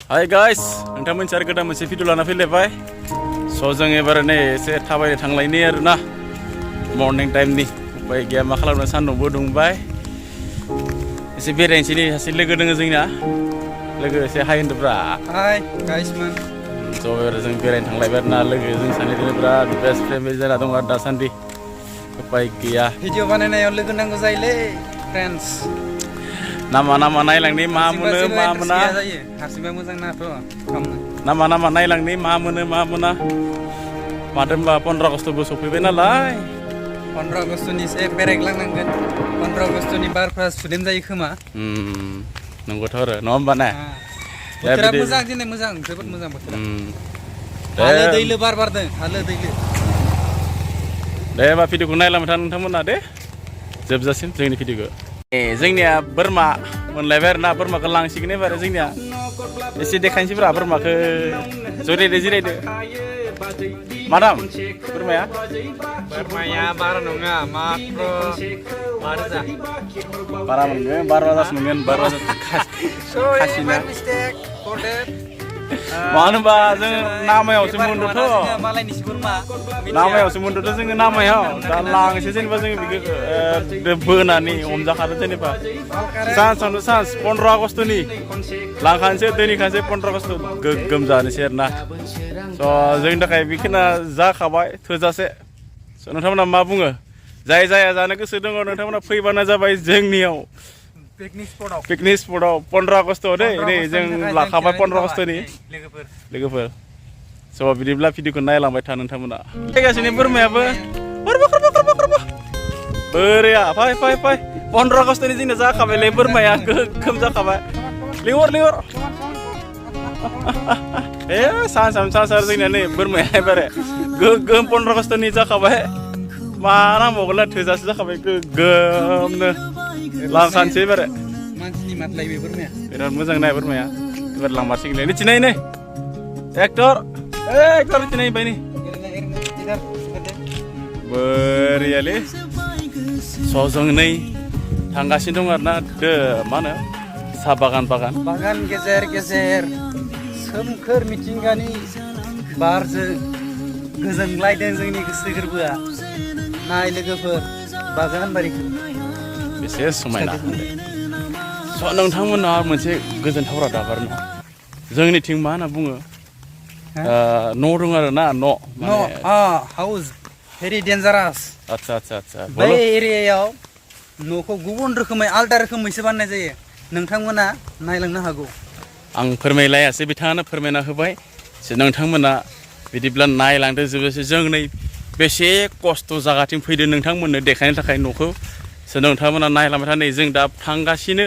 Hai guys, नोंथांमोन सार गोदान मोनसे भिडिअ लाना फैलायबाय स' जों एबार नै एसे थाबायनो थांलायनि आरोना मर्निं टाइमनि ओमफ्राय गैया मा खालामनो सान्दुंबो दुंबाय एसे बेरायनोसै नै सासे लोगो दोङो जोंना लोगो एसे हाय होनदोब्रा हाय गाइसमोन स' जों बेरायनो थांलायबाय आरोना लोगो जों सानैजों बिराद बेस्ट फ्रेन्ड जाना दं आरो दासान्दि उपाय गैया भिडिअ बानायनायाव लोगो नांगौ जायोलै फ्रेन्ड्स नामा नायलांनि मा मोनो मा मोना हारसिंबा मोजां नाथ' खालामनो नामा नायलांनि मा मोनो मा मोना माथो होनबा 15 आगस्टबो सफैबाय नालाय 15 आगस्टनि एसे बेरायग्लांनांगोन 15 आगस्टनि बारफ्रा सुदेम जायो खोमा नंगौथ' आरो नङा होमबा ना बोथोरा मोजां दिनै मोजां जोबोद मोजां बोथोरा हालो दैलो बार बारदों हालो दैलो दे होमबा भिडिअखौ नायलांबाय था नोंथांमोना दे जोबजासिम जोंनि भिडिअखौ जोंनिया बोरमा मोनलायबाय आरोना बोरमाखौ लांसिगोन एबार जोंनिया एसे देखायनोसैब्रा बोरमाखौ जिरायदो मादाम बोरमाया बारा नङा मात्र 5,000 बारा मोनगोन 12,000 मोनगोन 12,000 खासिना मानो होनबा जों नामायावसो मोनदोंथ' मालायनिसो बोरमा नामायावसो मोनदोंथ' जोङो नामायाव दा लांसै जेनेबा जों बेखौ बोनानै हमजाखादों जेनेबा सान्सावनो सान्स 15 आगस्टनि लांखानोसै दोनैखानोसै 15 आगस्ट गोग्गोम जानोसै आरोना स' जोंनि थाखाय बेखिना जाखाबाय थोजासे स' नोंथांमोना मा बुङो जाय जाया जानो गोसो दङ नोंथांमोना फैबानो जाबाय जोंनियाव पिकनिक स्पटआव 15 आगस्टआव दै नै जों लाखाबाय 15 आगस्टनि लोगोफोर स' बिदिब्ला भिडिअखौ नायलांबाय था नोंथांमोना फैगासिनो बोरमायाबो बोरैया फै 15 आगस्टनि जोंना जाखाबायलै बोरमाया गोग्गोम जाखाबाय लिंहर ए सानसार जोंनिया नै बोरमाया एबारे गोग्गोम 15 आगस्टनि जाखाबाय मा नांबावगोनला थोजासे जाखाबाय गोग्गोमनो लांखानोसै एबारे मानसिनि माथलाय बे बोरमाया बिराद मोजां नाय बोरमाया एबार लांमारसिगोनलै निथिनाय नै एक्टर निथिनाय बाय नै बोरैयालै स' जों नै थांगासिनो दं आरोना मा होनो साहा बागान गेजेर सोमखोर मिथिंगानि बारजों गोजोनग्लायदों जोंनि गोसो गोरबोआ नाय लोगोफोर बागान बारिखौ बेसे समायना स' नोंथांमोना मोनसे गोजोनथाव रादाब आरोना जोंनिथिं मा होनना बुङो न' दं आरोना न' हाउस भेरि डेन्जारास आच्छा बै एरियायाव न'खौ गुबुन रोखोमै आलदा रोखोमैसो बानायनाय जायो नोंथांमोना नायलांनो हागौ आं फोरमायलायासै बिथाङानो फोरमायना होबाय नोंथांमोना बिदिब्ला नायलांदो जोबोसे जों नै बेसे खस्थ' जागाथिं फैदो नोंथांमोननो देखायनो थाखाय न'खौ नोंथांमोना नायलांबाय था नै जों दा थांगासिनो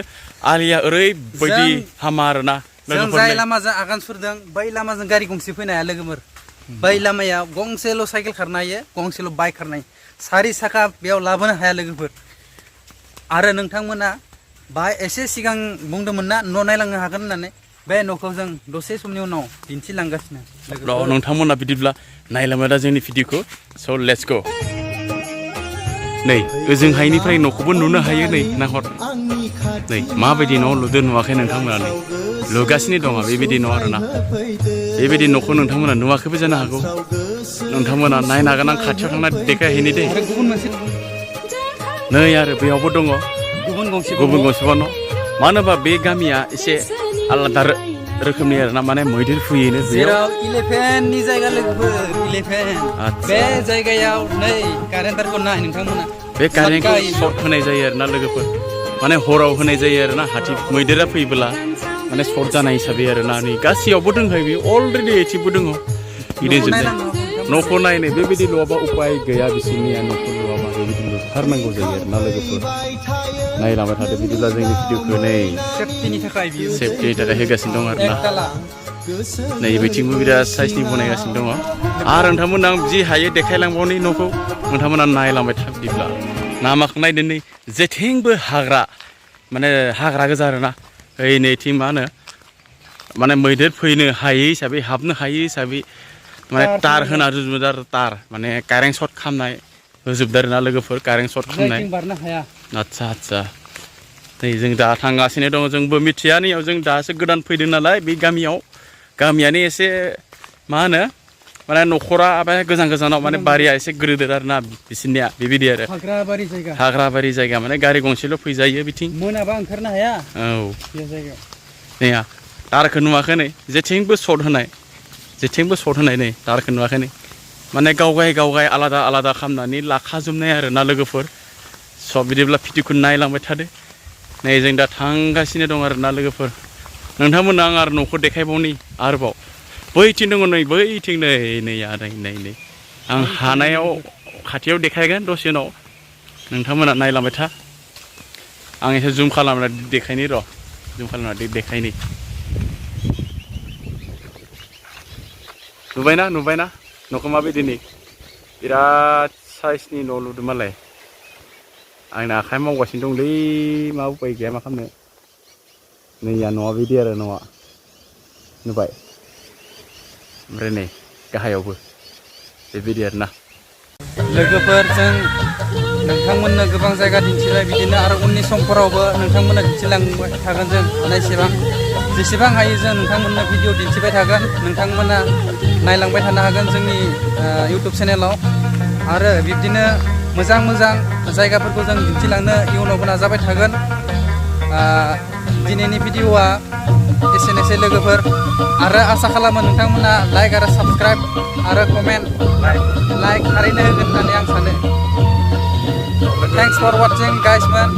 आलिया ओरैबायदि हामा आरोना जों जाय लामाजों आगान सुरदों बै लामाजों गारि गंसे फैनो हाया लोगोफोर बै लामाया गंसेल' साइकेल खारनो हायो गंसेल' बाइक खारनो हायो 4 साखा बेयाव लाबोनो हाया लोगोफोर आरो नोंथांमोना बाहाय एसे सिगां बुंदोंमोन ना न' नायलांनो हागोन होननानै बे न'खौ जों दसे समनि उनाव दिन्थिलांगासिनो नोंथांमोना बिदिब्ला नायलांबाय दा जोंनि भिडिअखौ स' लेट्स गो नै ओजोंहायनिफ्राय न'खौबो नुनो हायो नै नाहर नै माबायदि न' लुदों नुवाखै नोंथांमोना नै लुगासिनो दङ बेबायदि न' आरोना बेबायदि न'खौ नोंथांमोना नुवाखैबो जानो हागौ नोंथांमोना नायनो हागोन आं खाथियाव थांना देखायहैनो दे नै आरो बेयावबो दङ गुबुन गंसेबा न' मानो होनबा बे गामिया एसे आलादा रोखोमनि आरोना माने मैदेर फैयोनो जेराव 11नि जायगा लोगोफोर 11 बे जायगायाव नै कारेन्टारखौ नाय नोंथांमोना बे कारेन्टखौ सर्ट होनाय जायो आरोना लोगोफोर माने हराव होनाय जायो आरोना हाथि मैदेरा फैयोब्ला माने सर्ट जानाय हिसाबै आरोना नै गासैयावबो दंखायो बे अलरेडि एथिबो दङ गिदिरजों न'खौ नायनो बेबायदि लुवाबा उपाय गैया बिसोरनिया न'खौ लुवाबा बेबायदि लुथारनांगौ जायो आरोना लोगोफोर नायलांबाय थादो बिदिब्ला जोंनि भिडिअखौ नै सेफटिनि थाखाय होगासिनो दं आरोना नै बिथिंबो बिराद साइजनि बनायगासिनो दङ आरो नोंथांमोना जि हायो देखायलांबावनि न'खौ नोंथांमोना नायलांबाय था बिदिब्ला नामाखौ नायदो नै जेथिंबो माने हाग्रा गोजा आरोना ओइ नैथिं मा होनो माने मैदेर फैनो हायै हिसाबै हाबनो हायै हिसाबै माने तार होना रुजुदों आरो तार माने कारेन्ट सर्ट खालामनाय होजोबदों आरोना लोगोफोर कारेन्ट सर्ट खालामनाय आच्छा नै जों दा थांगासिनो दङ जोंबो मिथिया नैयाव जों दासो गोदान फैदों नालाय बे गामियाव गामियानो एसे मा होनो माने न'खरा गोजान गोजानाव माने बारिया एसे गोदोर आरोना बिसोरनिया बेबायदि आरो हाग्राबारि जायगा हाग्राबारि जायगा माने गारि गंसेल' फैजायो बिथिं मोनाबा ओंखारनो हाया औ बे जायगायाव नैया तारखौ नुवाखै नै जेथिंबो सर्ट होनाय नै तारखौ नुवाखै नै माने गावगाय आलादा आलादा खालामनानै लाखाजोबनाय आरो ना लोगोफोर सब बिदिब्ला भिडिअखौ नायलांबाय थादो नै जों दा थांगासिनो दं आरो ना लोगोफोर नोंथांमोननो आं आरो न'खौ देखायबावनि आरोबाव बैथिं दङ नै बैथिं नै आं हानायाव खाथियाव देखायगोन दसे उनाव नोंथांमोना नायलांबाय था आं एसे जुम खालामनानै देखायनि र' जुम खालामनानै देखायनि नुबायना न'खौ माबायदि नै बिराद साइसनि न' लुदों मालाय आंना आखाइ मावगासिनो दंलै मा उपाय गैया मा खालामनो नैया न'आ बिदि आरो न'आ नुबाय ओमफ्राय नै गाहायावबो बेबायदि आरोना लोगोफोर जों नोंथांमोननो गोबां जायगा दिन्थिबाय बिदिनो आरो उननि समफोरावबो नोंथांमोननो दिन्थिलांबाय थागोन जों हानायसेबां जेसेबां हायो जों नोंथांमोननो भिडिअ दिन्थिबाय थागोन नोंथांमोना नायलांबाय थानो हागोन जोंनि इउटुब चेनेलाव आरो बिब्दिनो मोजां जायगाफोरखौ जों दिन्थिलांनो इयुनावबो नाजाबाय थागोन दिनैनि भिडिअआ एसेनोसै लोगोफोर आरो आसा खालामो नोंथांमोना लाइक आरो साबस्क्राइब आरो कमेन्ट लाइक थारैनो होगोन होननानै आं सानो थेंक्स फर वाचिं गाइस मैन